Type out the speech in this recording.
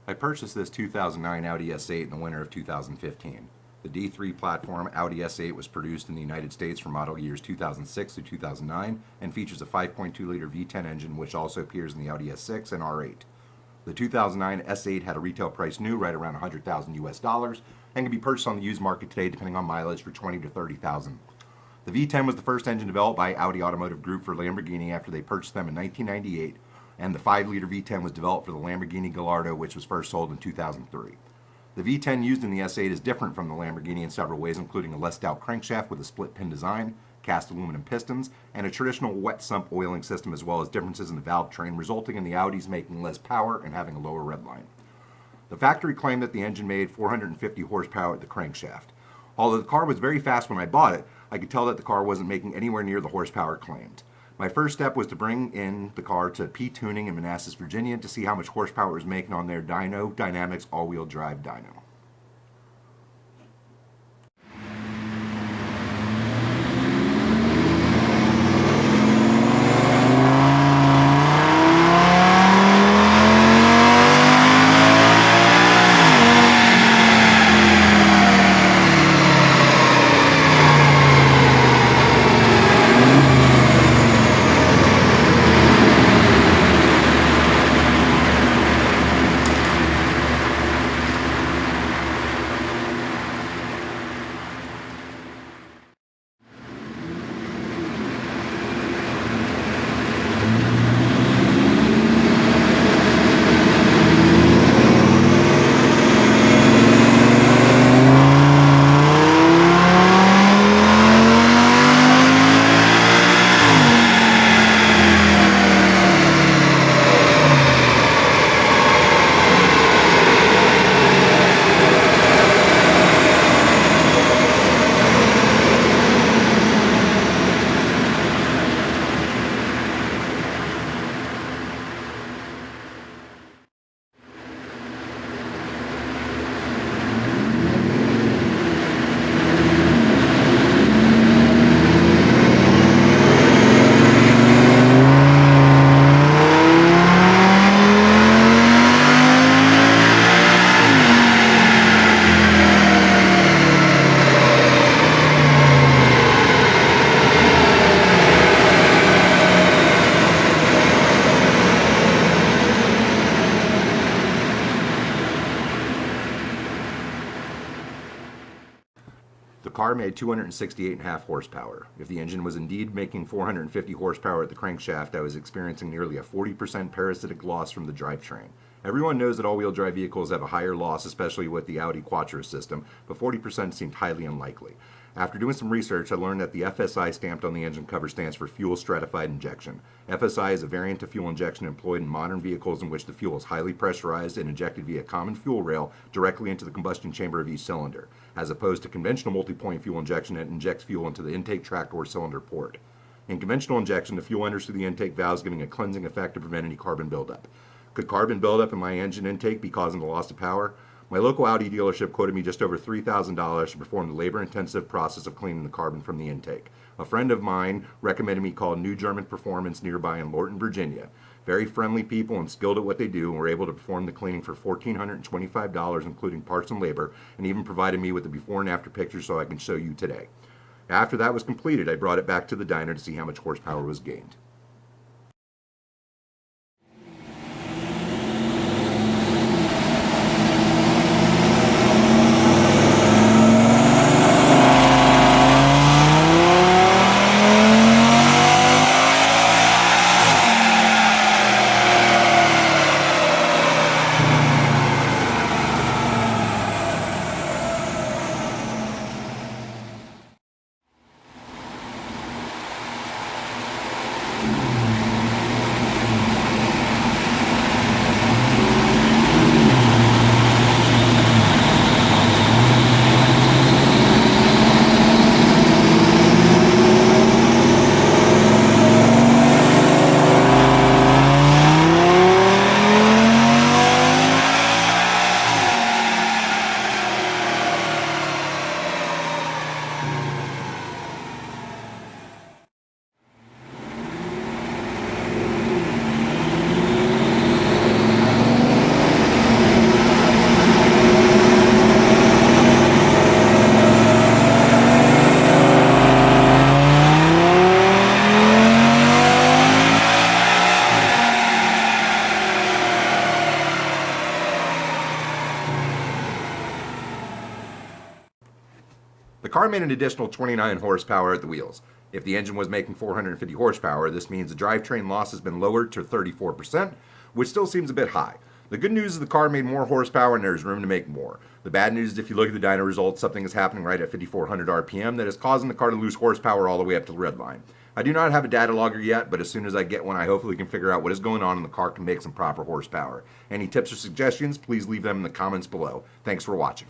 I purchased this 2009 Audi S8 in the winter of 2015. The D3 platform Audi S8 was produced in the United States for model years 2006 through 2009 and features a 5.2-liter V10 engine, which also appears in the Audi S6 and R8. The 2009 S8 had a retail price new right around $100,000 US and can be purchased on the used market today depending on mileage for $20,000 to $30,000. The V10 was the first engine developed by Audi Automotive Group for Lamborghini after they purchased them in 1998, and the 5-liter V10 was developed for the Lamborghini Gallardo, which was first sold in 2003. The V10 used in the S8 is different from the Lamborghini in several ways, including a less stout crankshaft with a split pin design, cast aluminum pistons, and a traditional wet sump oiling system, as well as differences in the valve train, resulting in the Audis making less power and having a lower redline. The factory claimed that the engine made 450 horsepower at the crankshaft. Although the car was very fast when I bought it, I could tell that the car wasn't making anywhere near the horsepower claimed. My first step was to bring in the car to P Tuning in Manassas, Virginia to see how much horsepower it was making on their Dyno Dynamics all-wheel drive dyno. The car made 268.5 horsepower. If the engine was indeed making 450 horsepower at the crankshaft, I was experiencing nearly a 40% parasitic loss from the drivetrain. Everyone knows that all-wheel drive vehicles have a higher loss, especially with the Audi Quattro system, but 40% seemed highly unlikely. After doing some research, I learned that the FSI stamped on the engine cover stands for Fuel Stratified Injection. FSI is a variant of fuel injection employed in modern vehicles in which the fuel is highly pressurized and injected via common fuel rail directly into the combustion chamber of each cylinder, as opposed to conventional multi-point fuel injection that injects fuel into the intake tract or cylinder port. In conventional injection, the fuel enters through the intake valves, giving a cleansing effect to prevent any carbon buildup. Could carbon buildup in my engine intake be causing the loss of power? My local Audi dealership quoted me just over $3,000 to perform the labor-intensive process of cleaning the carbon from the intake. A friend of mine recommended me call New German Performance nearby in Lorton, Virginia. Very friendly people and skilled at what they do, and were able to perform the cleaning for $1,425, including parts and labor, and even provided me with the before and after pictures so I can show you today. After that was completed, I brought it back to the dyno to see how much horsepower was gained. car made an additional 29 horsepower at the wheels. If the engine was making 450 horsepower, this means the drivetrain loss has been lowered to 34%, which still seems a bit high. The good news is the car made more horsepower and there's room to make more. The bad news is if you look at the dyno results, something is happening right at 5,400 RPM that is causing the car to lose horsepower all the way up to the red line. I do not have a data logger yet, but as soon as I get one, I hopefully can figure out what is going on and the car can make some proper horsepower. Any tips or suggestions, please leave them in the comments below. Thanks for watching.